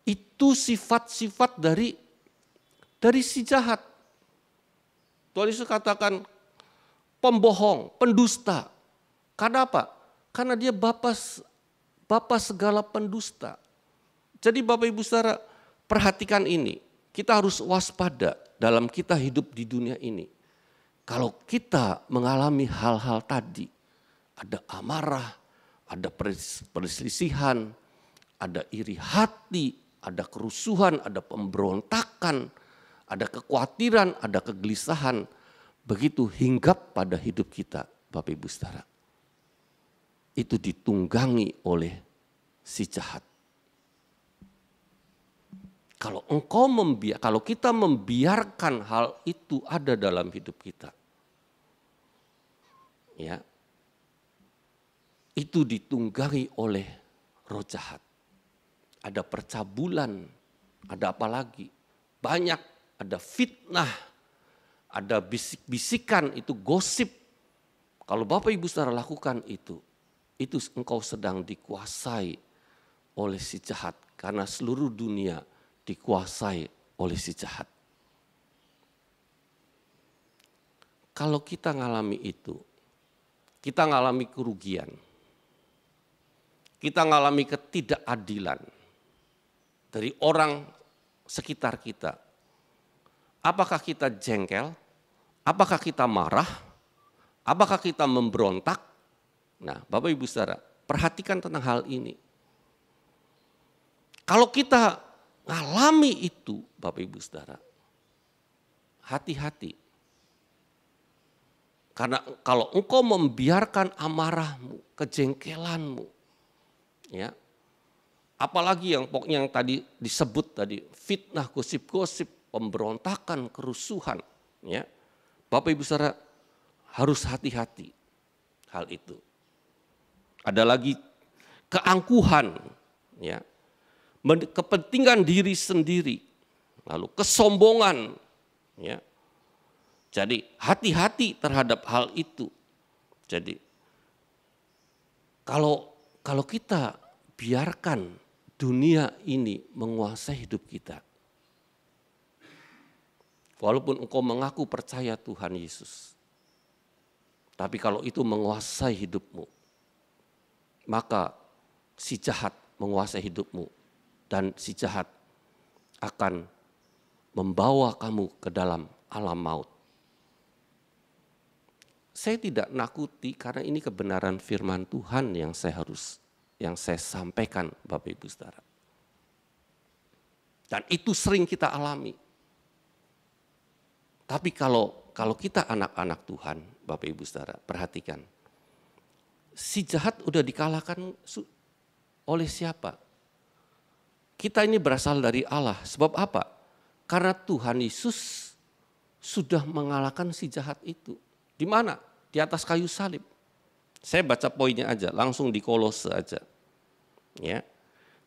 itu sifat-sifat dari si jahat. Tuhan Yesus katakan pembohong, pendusta. Karena apa? Karena dia bapa segala pendusta. Jadi Bapak Ibu Saudara, perhatikan ini. Kita harus waspada dalam kita hidup di dunia ini. Kalau kita mengalami hal-hal tadi, ada amarah, ada perselisihan, ada iri hati, ada kerusuhan, ada pemberontakan, ada kekhawatiran, ada kegelisahan. Begitu hinggap pada hidup kita, Bapak Ibu Saudara. Itu ditunggangi oleh si jahat. Kalau kita membiarkan hal itu ada dalam hidup kita, ya, itu ditunggangi oleh roh jahat. Ada percabulan Ada apa lagi? Banyak, ada fitnah, ada bisik-bisikan, itu gosip. Kalau Bapak Ibu Saudara lakukan itu engkau sedang dikuasai oleh si jahat. Karena seluruh dunia dikuasai oleh si jahat. Kalau kita ngalami itu, kita ngalami kerugian, kita ngalami ketidakadilan dari orang sekitar kita. Apakah kita jengkel? Apakah kita marah? Apakah kita memberontak? Nah, Bapak Ibu Saudara, perhatikan tentang hal ini. Kalau kita ngalami itu, Bapak Ibu Saudara, hati-hati. Karena kalau engkau membiarkan amarahmu, kejengkelanmu, ya, apalagi yang tadi disebut tadi, fitnah, gosip-gosip, pemberontakan, kerusuhan, ya, Bapak Ibu Saudara harus hati-hati hal itu. Ada lagi keangkuhan, ya, kepentingan diri sendiri, lalu kesombongan, ya. Jadi hati-hati terhadap hal itu. Jadi kalau kita biarkan dunia ini menguasai hidup kita, walaupun engkau mengaku percaya Tuhan Yesus, tapi kalau itu menguasai hidupmu, maka si jahat menguasai hidupmu dan si jahat akan membawa kamu ke dalam alam maut. Saya tidak nakuti karena ini kebenaran firman Tuhan yang saya sampaikan Bapak Ibu Saudara. Dan itu sering kita alami. Tapi kalau kita anak-anak Tuhan, Bapak Ibu Saudara, perhatikan. Si jahat udah dikalahkan oleh siapa? Kita ini berasal dari Allah. Sebab apa? Karena Tuhan Yesus sudah mengalahkan si jahat itu. Di mana? Di atas kayu salib. Saya baca poinnya aja, langsung di Kolose aja. Ya.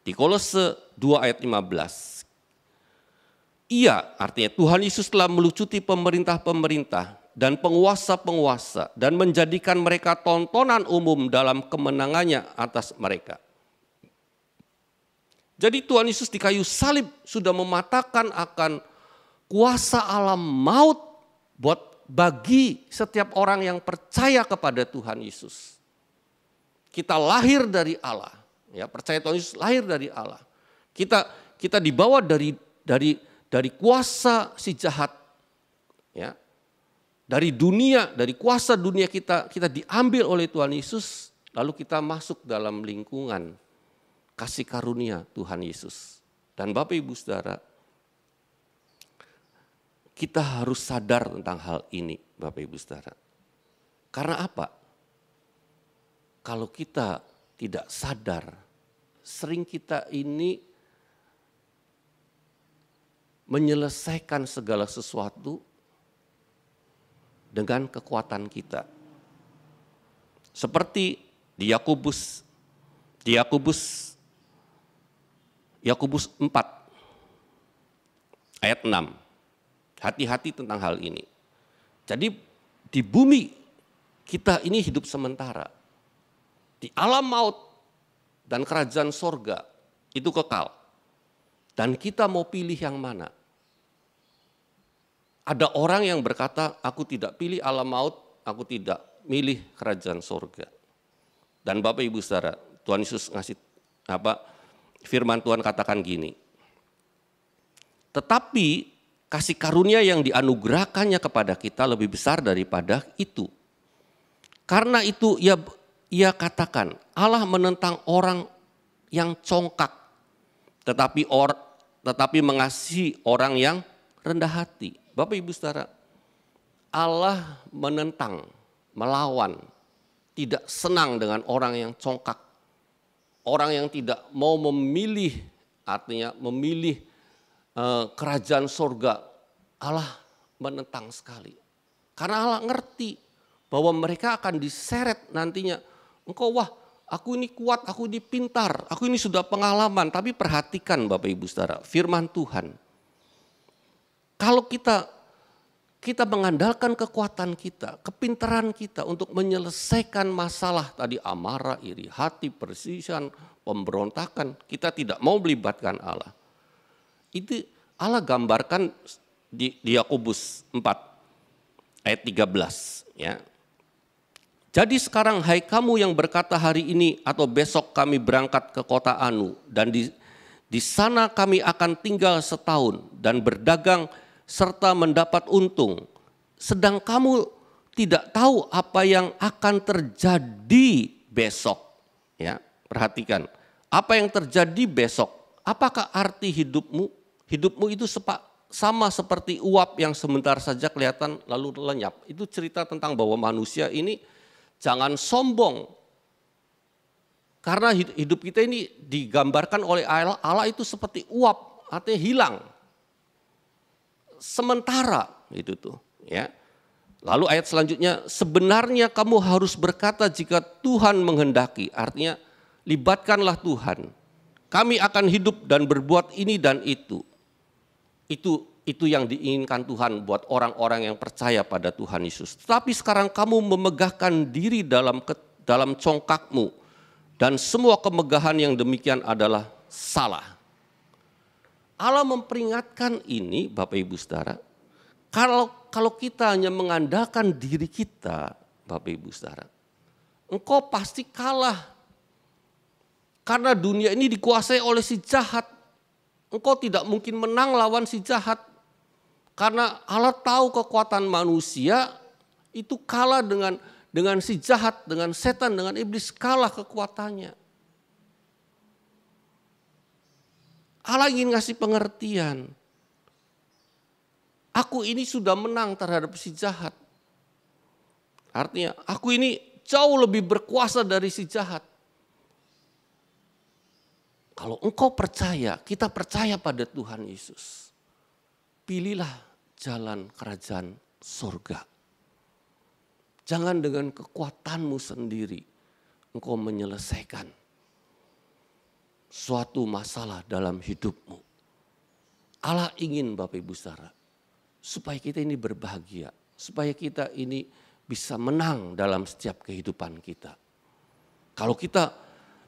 Di Kolose 2 ayat 15. Ia, artinya Tuhan Yesus telah melucuti pemerintah-pemerintah dan penguasa-penguasa dan menjadikan mereka tontonan umum dalam kemenangannya atas mereka. Jadi Tuhan Yesus di kayu salib sudah mematahkan akan kuasa alam maut bagi setiap orang yang percaya kepada Tuhan Yesus. Kita lahir dari Allah, ya, percaya Tuhan Yesus lahir dari Allah. Kita dibawa dari kuasa si jahat, ya. Dari dunia, dari kuasa dunia kita diambil oleh Tuhan Yesus, lalu kita masuk dalam lingkungan kasih karunia Tuhan Yesus. Dan Bapak Ibu Saudara, kita harus sadar tentang hal ini, Bapak Ibu Saudara. Karena apa? Kalau kita tidak sadar, sering kita ini menyelesaikan segala sesuatu dengan kekuatan kita. Seperti di Yakobus 4 ayat 6. Hati-hati tentang hal ini. Jadi di bumi kita ini hidup sementara. Di alam maut dan kerajaan sorga itu kekal. Dan kita mau pilih yang mana? Ada orang yang berkata, aku tidak pilih alam maut, aku tidak milih kerajaan sorga. Dan Bapak Ibu Saudara, Tuhan Yesus ngasih firman Tuhan katakan gini. Tetapi kasih karunia yang dianugerahkannya kepada kita lebih besar daripada itu. Karena itu ia katakan, Allah menentang orang yang congkak, tetapi mengasihi orang yang rendah hati. Bapak Ibu Saudara, Allah menentang, melawan, tidak senang dengan orang yang congkak. Orang yang tidak mau memilih, artinya memilih kerajaan sorga, Allah menentang sekali. Karena Allah ngerti bahwa mereka akan diseret nantinya. Engkau aku ini kuat, aku ini pintar, aku ini sudah pengalaman. Tapi perhatikan Bapak Ibu Saudara, firman Tuhan. Kalau kita mengandalkan kekuatan kita, kepintaran kita untuk menyelesaikan masalah tadi amarah, iri hati, perselisihan, pemberontakan, kita tidak mau melibatkan Allah. Itu Allah gambarkan di Yakobus 4 ayat 13 ya. Jadi sekarang hai kamu yang berkata hari ini atau besok kami berangkat ke kota Anu dan di sana kami akan tinggal setahun dan berdagang serta mendapat untung. Sedang kamu tidak tahu apa yang akan terjadi besok. Ya, perhatikan. Apa yang terjadi besok? Apakah arti hidupmu? Hidupmu itu sama seperti uap yang sebentar saja kelihatan lalu lenyap. Itu cerita tentang bahwa manusia ini jangan sombong. Karena hidup kita ini digambarkan oleh Allah itu seperti uap, artinya hilang. Sementara itu tuh, ya. Lalu ayat selanjutnya, sebenarnya kamu harus berkata jika Tuhan menghendaki, artinya libatkanlah Tuhan. Kami akan hidup dan berbuat ini dan itu. Itu yang diinginkan Tuhan buat orang-orang yang percaya pada Tuhan Yesus. Tapi sekarang kamu memegahkan diri dalam congkakmu dan semua kemegahan yang demikian adalah salah. Allah memperingatkan ini Bapak Ibu Saudara, kalau kita hanya mengandalkan diri kita Bapak Ibu Saudara, engkau pasti kalah. Karena dunia ini dikuasai oleh si jahat, engkau tidak mungkin menang lawan si jahat. Karena Allah tahu kekuatan manusia itu kalah dengan si jahat, dengan setan, dengan iblis, kalah kekuatannya. Allah ingin ngasih pengertian. Aku ini sudah menang terhadap si jahat. Artinya aku ini jauh lebih berkuasa dari si jahat. Kalau engkau percaya, kita percaya pada Tuhan Yesus. Pilihlah jalan kerajaan surga. Jangan dengan kekuatanmu sendiri engkau menyelesaikan suatu masalah dalam hidupmu. Allah ingin Bapak Ibu Saudara, supaya kita ini berbahagia, supaya kita ini bisa menang dalam setiap kehidupan kita. Kalau kita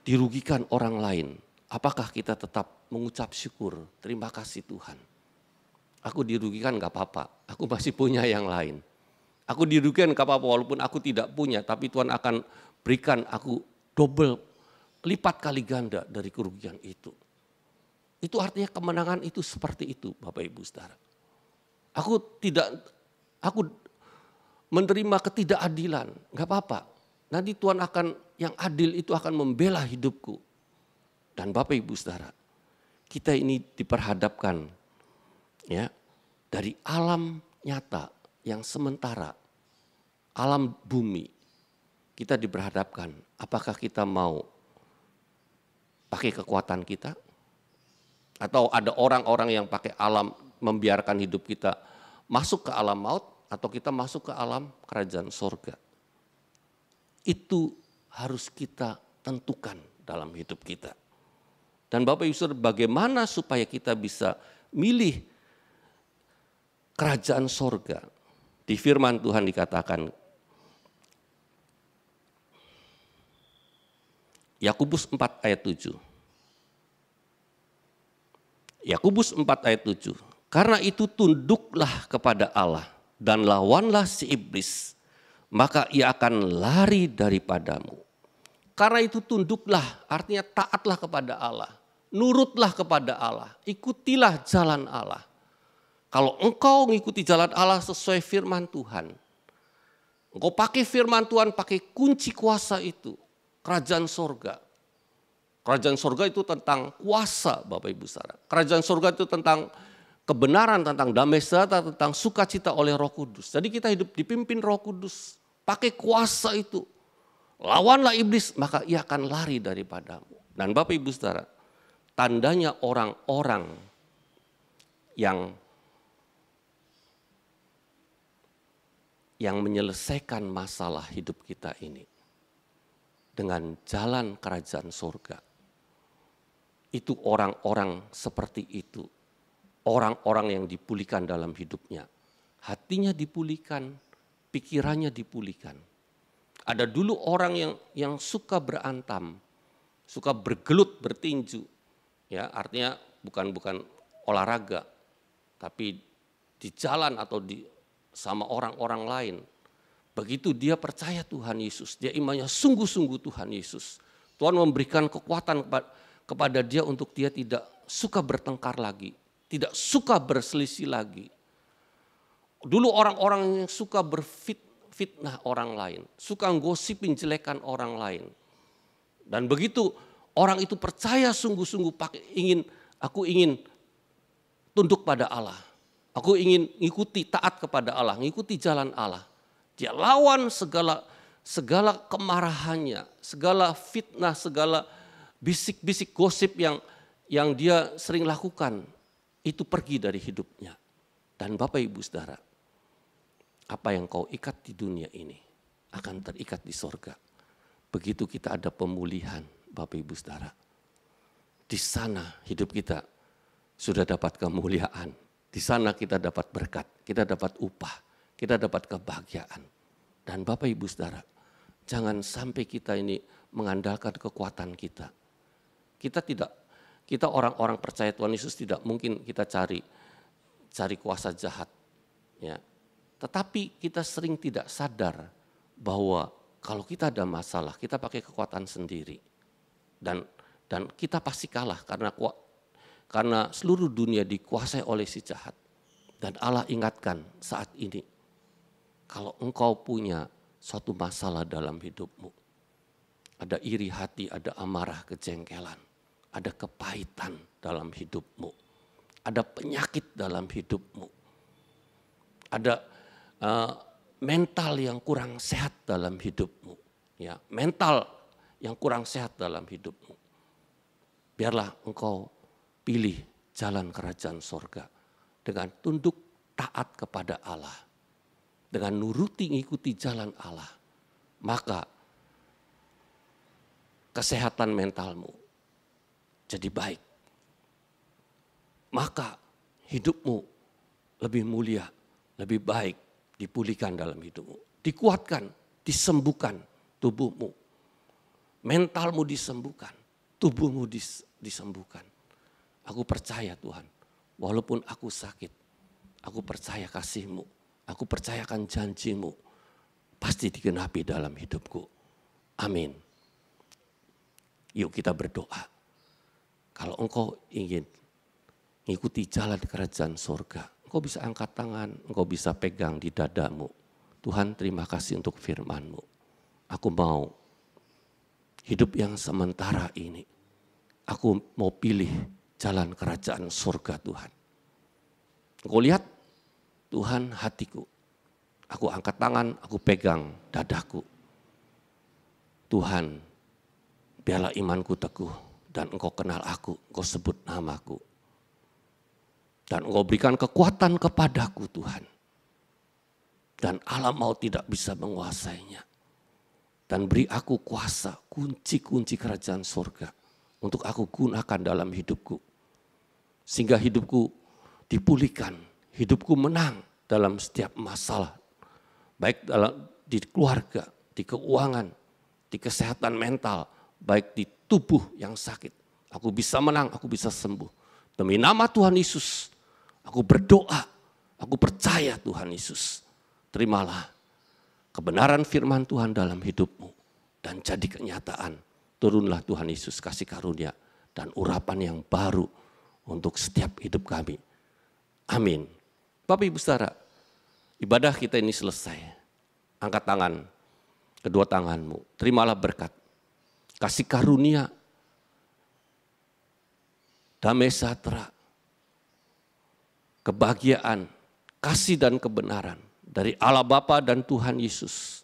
dirugikan orang lain, apakah kita tetap mengucap syukur, terima kasih Tuhan. Aku dirugikan gak apa-apa, aku masih punya yang lain. Aku dirugikan gak apa-apa walaupun aku tidak punya, tapi Tuhan akan berikan aku double, lipat kali ganda dari kerugian itu. Itu artinya kemenangan itu seperti itu Bapak Ibu Saudara. Aku menerima ketidakadilan, gak apa-apa. Nanti Tuhan yang adil itu akan membela hidupku. Dan Bapak Ibu Saudara, kita ini diperhadapkan ya dari alam nyata yang sementara, alam bumi. Kita diperhadapkan, apakah kita mau pakai kekuatan kita? Atau ada orang-orang yang pakai alam membiarkan hidup kita masuk ke alam maut, atau kita masuk ke alam kerajaan surga. Itu harus kita tentukan dalam hidup kita. Dan Bapak Ibu Saudara, bagaimana supaya kita bisa milih kerajaan surga? Di firman Tuhan dikatakan, Yakobus 4 ayat 7. Yakobus 4 ayat 7. Karena itu tunduklah kepada Allah dan lawanlah si iblis, maka ia akan lari daripadamu. Karena itu tunduklah, artinya taatlah kepada Allah, nurutlah kepada Allah, ikutilah jalan Allah. Kalau engkau mengikuti jalan Allah sesuai firman Tuhan, engkau pakai firman Tuhan, pakai kunci kuasa itu, kerajaan surga. Kerajaan surga itu tentang kuasa Bapak Ibu Saudara. Kerajaan surga itu tentang kebenaran, tentang damai sejahtera, tentang sukacita oleh Roh Kudus. Jadi kita hidup dipimpin Roh Kudus, pakai kuasa itu. Lawanlah iblis, maka ia akan lari daripadamu. Dan Bapak Ibu Saudara, tandanya orang-orang yang menyelesaikan masalah hidup kita ini, dengan jalan kerajaan surga. Itu orang-orang seperti itu. Orang-orang yang dipulihkan dalam hidupnya. Hatinya dipulihkan, pikirannya dipulihkan. Ada dulu orang yang suka berantam, suka bergelut, bertinju. Ya, artinya bukan olahraga, tapi di jalan atau sama orang-orang lain. Begitu dia percaya Tuhan Yesus, dia imannya sungguh-sungguh Tuhan Yesus. Tuhan memberikan kekuatan kepada dia untuk dia tidak suka bertengkar lagi, tidak suka berselisih lagi. Dulu orang-orang yang suka berfitnah orang lain, suka gosipin jelekan orang lain. Dan begitu orang itu percaya sungguh-sungguh aku ingin tunduk pada Allah. Aku ingin ngikuti taat kepada Allah, ngikuti jalan Allah. Dia lawan segala kemarahannya, segala fitnah, segala bisik-bisik gosip yang dia sering lakukan. Itu pergi dari hidupnya. Dan Bapak Ibu Saudara, apa yang kau ikat di dunia ini akan terikat di sorga. Begitu kita ada pemulihan, Bapak Ibu Saudara. Di sana hidup kita sudah dapat kemuliaan. Di sana kita dapat berkat, kita dapat upah, kita dapat kebahagiaan. Dan Bapak Ibu Saudara, jangan sampai kita ini mengandalkan kekuatan kita. Kita orang-orang percaya Tuhan Yesus tidak mungkin kita cari kuasa jahat. Ya. Tetapi kita sering tidak sadar bahwa kalau kita ada masalah, kita pakai kekuatan sendiri. Dan kita pasti kalah karena seluruh dunia dikuasai oleh si jahat. Dan Allah ingatkan saat ini, kalau engkau punya suatu masalah dalam hidupmu, ada iri hati, ada amarah, kejengkelan, ada kepahitan dalam hidupmu, ada penyakit dalam hidupmu, ada mental yang kurang sehat dalam hidupmu, ya, mental yang kurang sehat dalam hidupmu. Biarlah engkau pilih jalan kerajaan sorga dengan tunduk taat kepada Allah, dengan nuruti ngikuti jalan Allah, maka kesehatan mentalmu jadi baik. Maka hidupmu lebih mulia, lebih baik, dipulihkan dalam hidupmu. Dikuatkan, disembuhkan tubuhmu. Mentalmu disembuhkan, tubuhmu disembuhkan. Aku percaya Tuhan, walaupun aku sakit, aku percaya kasih-Mu, aku percayakan janji-Mu, pasti digenapi dalam hidupku. Amin. Yuk kita berdoa. Kalau engkau ingin mengikuti jalan kerajaan surga, engkau bisa angkat tangan, engkau bisa pegang di dadamu. Tuhan, terima kasih untuk firman-Mu. Aku mau hidup yang sementara ini, aku mau pilih jalan kerajaan surga Tuhan. Engkau lihat Tuhan hatiku, aku angkat tangan, aku pegang dadaku. Tuhan, biarlah imanku teguh dan engkau kenal aku, engkau sebut namaku. Dan engkau berikan kekuatan kepadaku Tuhan. Dan alam maut tidak bisa menguasainya. Dan beri aku kuasa, kunci-kunci kerajaan surga untuk aku gunakan dalam hidupku. Sehingga hidupku dipulihkan, hidupku menang dalam setiap masalah. Baik di keluarga, di keuangan, di kesehatan mental, baik di tubuh yang sakit. Aku bisa menang, aku bisa sembuh. Demi nama Tuhan Yesus, aku berdoa, aku percaya Tuhan Yesus. Terimalah kebenaran firman Tuhan dalam hidupmu dan jadi kenyataan. Turunlah Tuhan Yesus kasih karunia dan urapan yang baru untuk setiap hidup kami. Amin. Bapak Ibu Saudara, ibadah kita ini selesai. Angkat tangan, kedua tanganmu, terimalah berkat. Kasih karunia, damai sejahtera, kebahagiaan, kasih dan kebenaran dari Allah Bapa dan Tuhan Yesus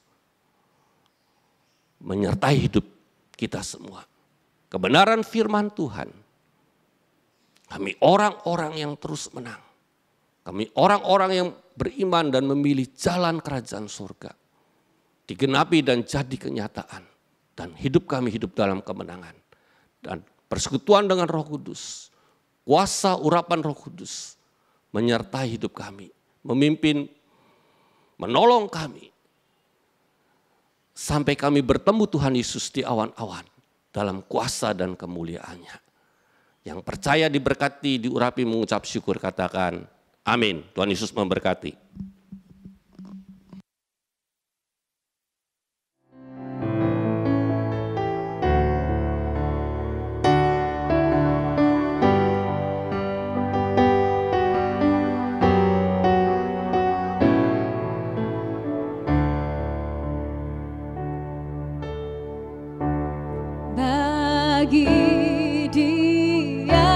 menyertai hidup kita semua. Kebenaran firman Tuhan, kami orang-orang yang terus menang. Kami orang-orang yang beriman dan memilih jalan kerajaan surga. Digenapi dan jadi kenyataan Dan hidup kami hidup dalam kemenangan. Dan persekutuan dengan Roh Kudus, kuasa urapan Roh Kudus menyertai hidup kami, memimpin, menolong kami. Sampai kami bertemu Tuhan Yesus di awan-awan dalam kuasa dan kemuliaannya. Yang percaya diberkati, diurapi, mengucap syukur, katakan amin. Tuhan Yesus memberkati. Bagi Dia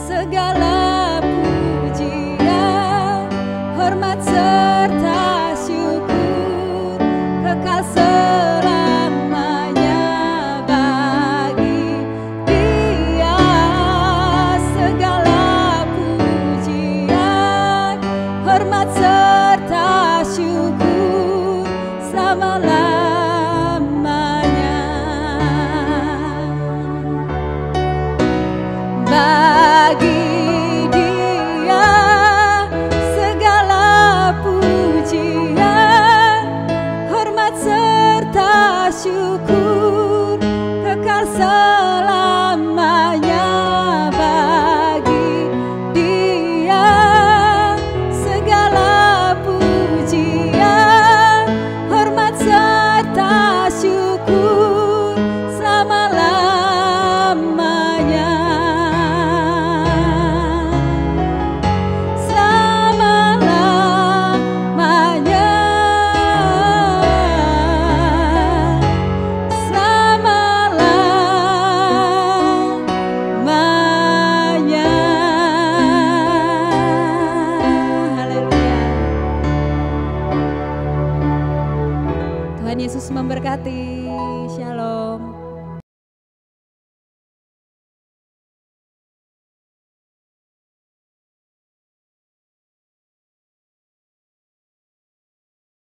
segala pujian, hormat serta syukur kekal selamanya. Bagi Dia segala pujian, hormat serta syukur selama-lamanya. Bagi Dia segala pujian, hormat serta syukur kekal selamanya. Bagi Dia segala pujian, hormat serta syukur selama-lamanya. Tuhan Yesus memberkati.